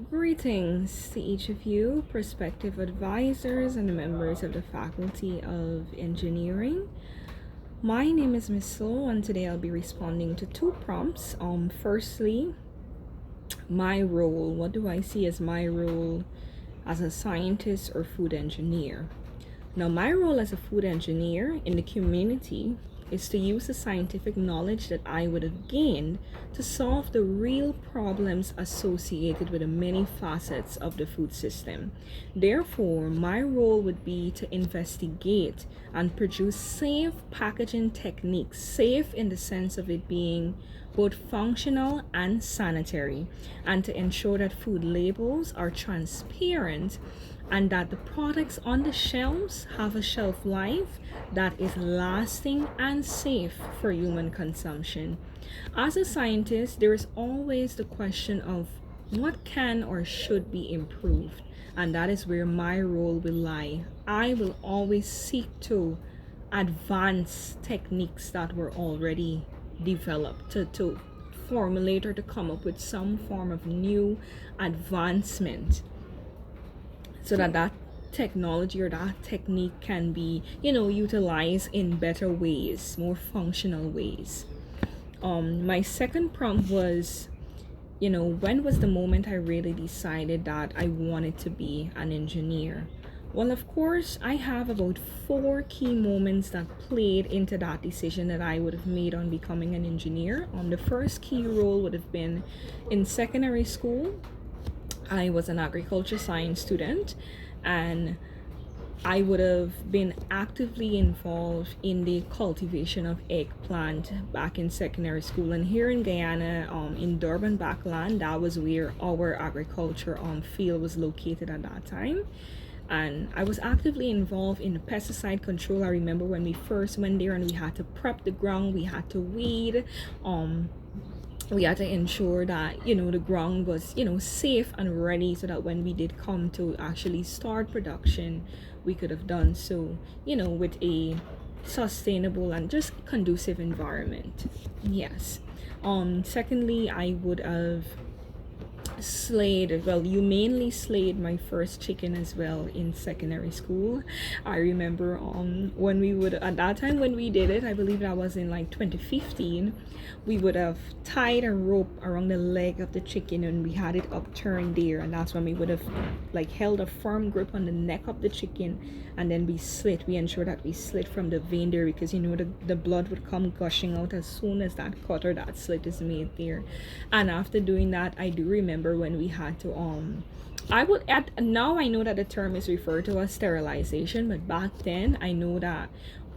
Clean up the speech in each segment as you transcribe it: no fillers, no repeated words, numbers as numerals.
Greetings to each of you, prospective advisors and members of the Faculty of Engineering. My name is Miss Slow, and today I'll be responding to two prompts. Firstly, my role. What do I see as my role as a scientist or food engineer? Now, my role as a food engineer in the community is to use the scientific knowledge that I would have gained to solve the real problems associated with the many facets of the food system. Therefore, my role would be to investigate and produce safe packaging techniques, safe in the sense of it being both functional and sanitary, and to ensure that food labels are transparent and that the products on the shelves have a shelf life that is lasting and safe for human consumption. As a scientist, there is always the question of what can or should be improved, and that is where my role will lie. I will always seek to advance techniques that were already developed, to formulate or to come up with some form of new advancement so that that technology or that technique can be utilized in better ways, more functional ways. My second prompt was, when was the moment I really decided that I wanted to be an engineer? Well, of course, I have about four key moments that played into that decision that I would have made on becoming an engineer. The first key role would have been in secondary school. I was an agriculture science student, and I would have been actively involved in the cultivation of eggplant back in secondary school. And here in Guyana, in Durban Backland, that was where our agriculture field was located at that time. And I was actively involved in the pesticide control. I remember when we first went there and we had to prep the ground, we had to weed, we had to ensure that the ground was safe and ready, so that when we did come to actually start production, we could have done so with a sustainable and just conducive environment. Yes. Secondly, I would have humanely slayed my first chicken as well in secondary school. I remember when we would, at that time when we did it, I believe that was in like 2015, we would have tied a rope around the leg of the chicken and we had it upturned there, and that's when we would have like held a firm grip on the neck of the chicken, and then we ensure that we slit from the vein there, because the blood would come gushing out as soon as that cut or that slit is made there. And after doing that, I do remember when we had to now I know that the term is referred to as sterilization, but back then I know that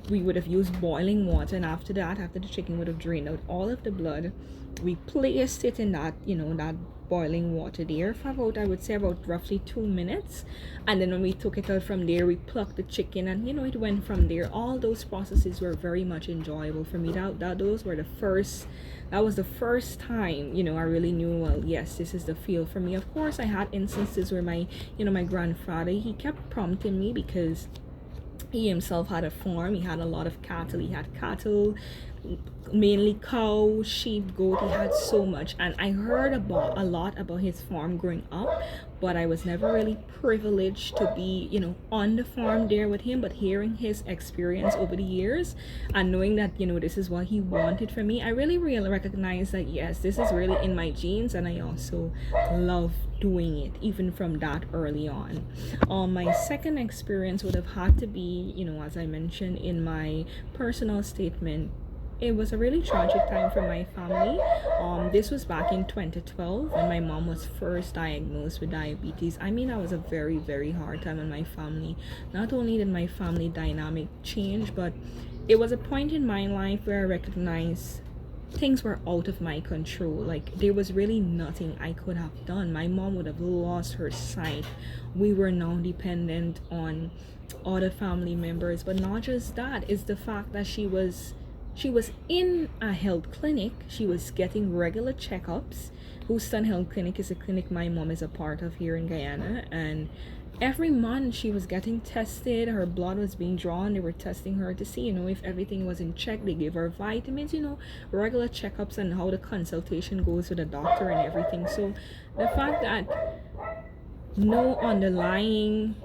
we would have used boiling water, and after the chicken would have drained out all of the blood, we placed it in that that boiling water there for about, I would say, about roughly 2 minutes, and then when we took it out from there, we plucked the chicken, and it went from there. All those processes were very much enjoyable for me. That was the first time I really knew, well, yes, this is the field for me. Of course, I had instances where my grandfather, he kept prompting me, because he himself had a farm. He had a lot of cattle. He had cattle, mainly cow, sheep, goat. He had so much, and I heard a lot about his farm growing up, but I was never really privileged to be on the farm there with him. But hearing his experience over the years and knowing that this is what he wanted for me, I really recognized that yes, this is really in my genes, and I also love doing it even from that early on. My second experience would have had to be, as I mentioned in my personal statement, it was a really tragic time for my family. This was back in 2012 when my mom was first diagnosed with diabetes. I mean, that was a very, very hard time in my family. Not only did my family dynamic change, but it was a point in my life where I recognized things were out of my control. Like, there was really nothing I could have done. My mom would have lost her sight. We were now dependent on other family members. But not just that, it's the fact that she was in a health clinic. She was getting regular checkups. Houston Health Clinic is a clinic my mom is a part of here in Guyana, and every month she was getting tested. Her blood was being drawn. They were testing her to see if everything was in check. They gave her vitamins, regular checkups, and how the consultation goes with the doctor and everything. So the fact that no underlying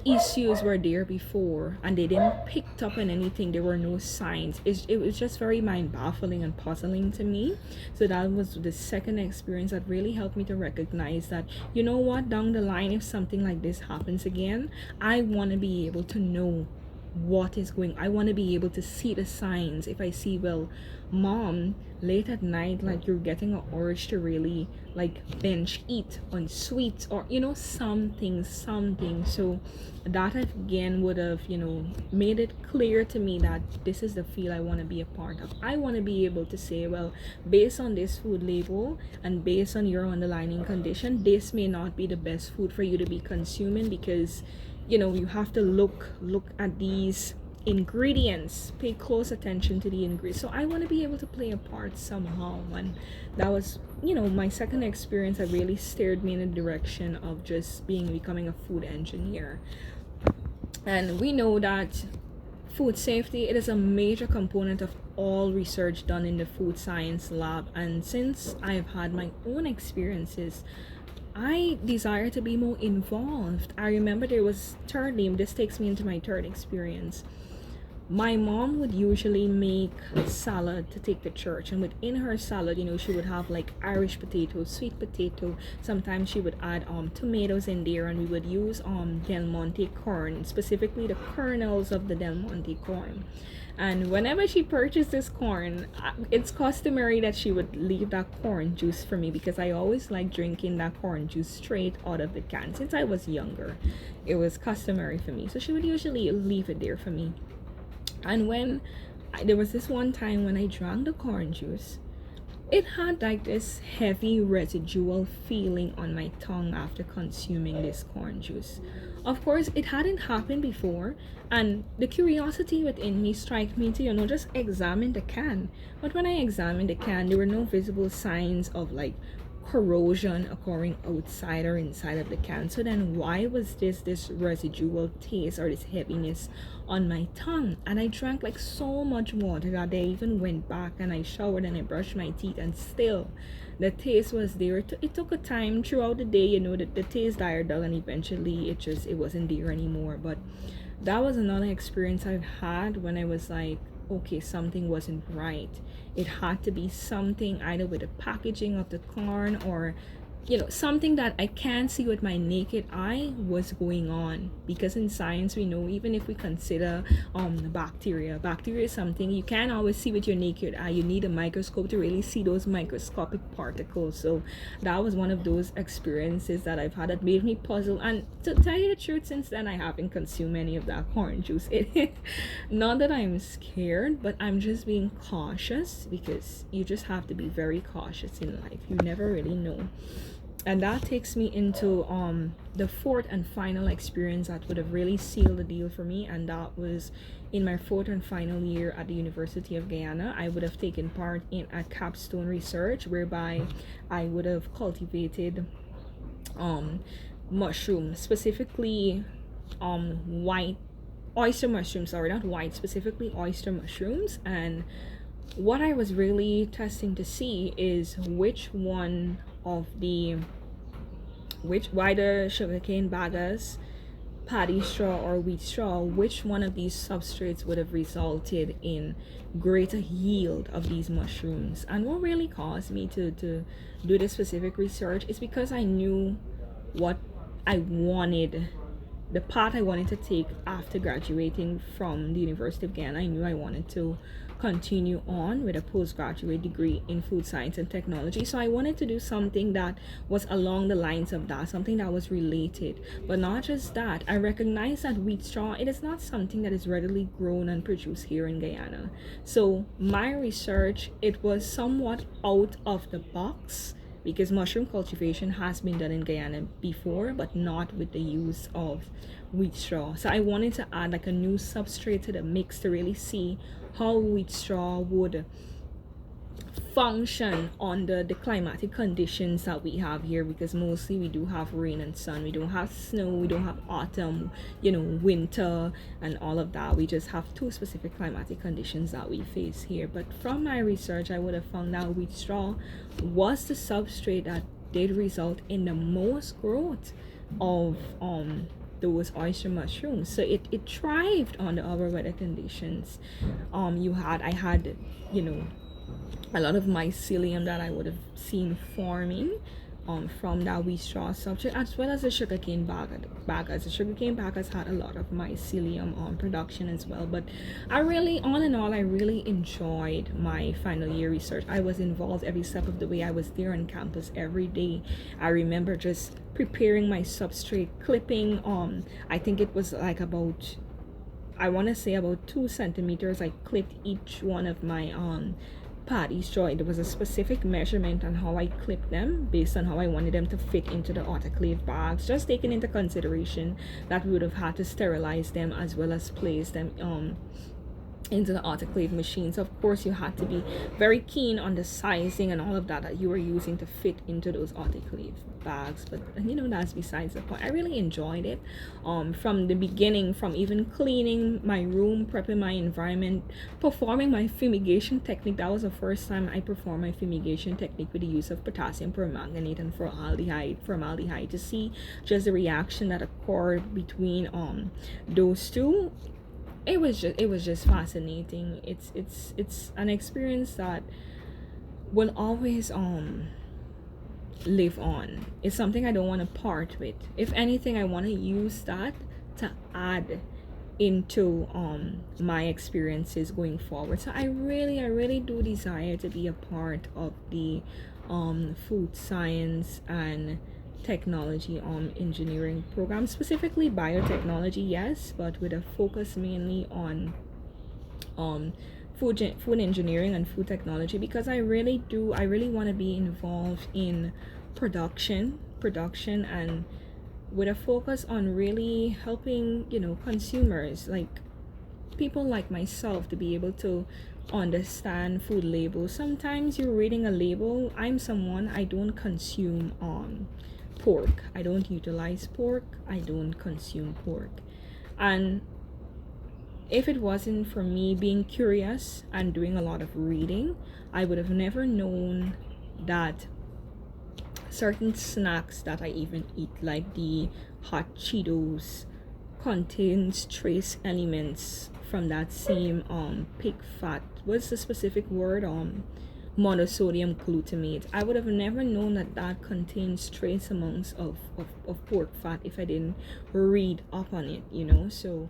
issues were there before and they didn't pick up on anything. There were no signs. It was just very mind baffling and puzzling to me. So that was the second experience that really helped me to recognize that, you know what, down the line, if something like this happens again, I want to be able to know what is going. I want to be able to see the signs. If I see, well, mom, late at night, like you're getting an urge to really like binge eat on sweets, or something. So that again would have, made it clear to me that this is the field I want to be a part of. I want to be able to say, well, based on this food label and based on your underlying condition, this may not be the best food for you to be consuming, because you have to look at these ingredients, pay close attention to the ingredients. So I want to be able to play a part somehow. And that was, my second experience that really steered me in the direction of just becoming a food engineer. And we know that food safety, it is a major component of all research done in the food science lab. And since I've had my own experiences, I desire to be more involved. I remember there was, thirdly, this takes me into my third experience. My mom would usually make salad to take to church, and within her salad, she would have like Irish potato, sweet potato. Sometimes she would add tomatoes in there, and we would use Del Monte corn, specifically the kernels of the Del Monte corn. And whenever she purchased this corn, it's customary that she would leave that corn juice for me, because I always like drinking that corn juice straight out of the can. Since I was younger, it was customary for me. So she would usually leave it there for me. And there was this one time when I drank the corn juice, it had like this heavy residual feeling on my tongue after consuming this corn juice. Of course, it hadn't happened before, and the curiosity within me struck me to, just examine the can. But when I examined the can, there were no visible signs of like corrosion occurring outside or inside of the can. So then why was this residual taste or this heaviness on my tongue? And I drank like so much water that I even went back and I showered and I brushed my teeth, and still the taste was there. It took a time throughout the day, the taste died down, and eventually it wasn't there anymore. But that was another experience I've had when I was like, okay, something wasn't right. It had to be something either with the packaging of the corn, or something that I can't see with my naked eye was going on. Because in science, we know, even if we consider bacteria is something you can't always see with your naked eye. You need a microscope to really see those microscopic particles. So that was one of those experiences that I've had that made me puzzle. And to tell you the truth, since then I haven't consumed any of that corn juice. Not that I'm scared, but I'm just being cautious, because you just have to be very cautious in life. You never really know. And that takes me into the fourth and final experience that would have really sealed the deal for me, and that was in my fourth and final year at the University of Guyana. I would have taken part in a capstone research whereby I would have cultivated mushrooms, specifically white oyster mushrooms, sorry, not white, specifically oyster mushrooms. And what I was really testing to see is whether sugarcane bagasse, paddy straw, or wheat straw, which one of these substrates would have resulted in greater yield of these mushrooms. And what really caused me to do this specific research is because I knew what I wanted, the path I wanted to take after graduating from the University of Guyana. I knew I wanted to continue on with a postgraduate degree in food science and technology. So I wanted to do something that was along the lines of that, something that was related. But not just that, I recognize that wheat straw, it is not something that is readily grown and produced here in Guyana. So my research, it was somewhat out of the box, because mushroom cultivation has been done in Guyana before, but not with the use of wheat straw. So I wanted to add like a new substrate to the mix to really see how wheat straw would function under the climatic conditions that we have here, because mostly we do have rain and sun. We don't have snow, we don't have autumn, winter and all of that. We just have two specific climatic conditions that we face here. But from my research, I would have found out wheat straw was the substrate that did result in the most growth of those oyster mushrooms. So it thrived under our weather conditions. I had, you know, a lot of mycelium that I would have seen forming from that wheat straw substrate, as well as the sugarcane baggers. The sugarcane baggers had a lot of mycelium production as well. But I really, all in all, I really enjoyed my final year research. I was involved every step of the way. I was there on campus every day. I remember just preparing my substrate, clipping. I think it was like about, I want to say about 2 centimeters. I clipped each one of my patty straw. There was a specific measurement on how I clipped them based on how I wanted them to fit into the autoclave bags, just taking into consideration that we would have had to sterilize them as well as place them into the autoclave machines. Of course, you had to be very keen on the sizing and all of that you were using to fit into those autoclave bags. But you know, that's besides the point. I really enjoyed it from the beginning, from even cleaning my room, prepping my environment, performing my fumigation technique. That was the first time I performed my fumigation technique with the use of potassium permanganate and formaldehyde to see just the reaction that occurred between those two. It was just fascinating. It's an experience that will always live on. It's something I don't want to part with. If anything, I want to use that to add into my experiences going forward. So I really do desire to be a part of the food science and technology engineering program, specifically biotechnology, yes, but with a focus mainly on food engineering and food technology, because I really want to be involved in production and with a focus on really helping, you know, consumers, like people like myself, to be able to understand food labels. Sometimes you're reading a label. I'm someone, I don't consume pork. I don't utilize pork. I don't consume pork. And if it wasn't for me being curious and doing a lot of reading, I would have never known that certain snacks that I even eat, like the hot Cheetos, contains trace elements from that same pig fat. What's the specific word? Monosodium glutamate. I would have never known that that contains trace amounts of pork fat if I didn't read up on it, you know. So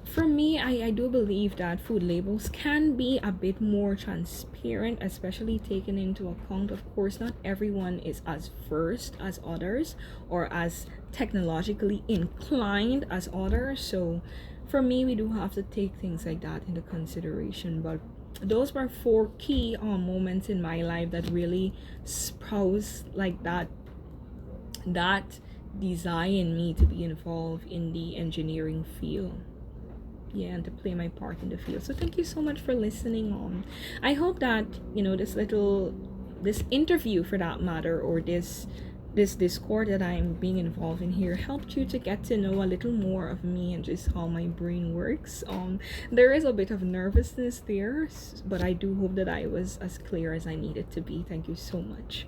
for me, I do believe that food labels can be a bit more transparent, especially taking into account, of course, not everyone is as versed as others or as technologically inclined as others. So for me, we do have to take things like that into consideration. But those were 4 key moments in my life that really sprouse like that desire in me to be involved in the engineering field, yeah, and to play my part in the field. So thank you so much for listening on. I hope that, you know, this interview, for that matter, or this Discord that I'm being involved in here, helped you to get to know a little more of me and just how my brain works. There is a bit of nervousness there, but I do hope that I was as clear as I needed to be. Thank you so much.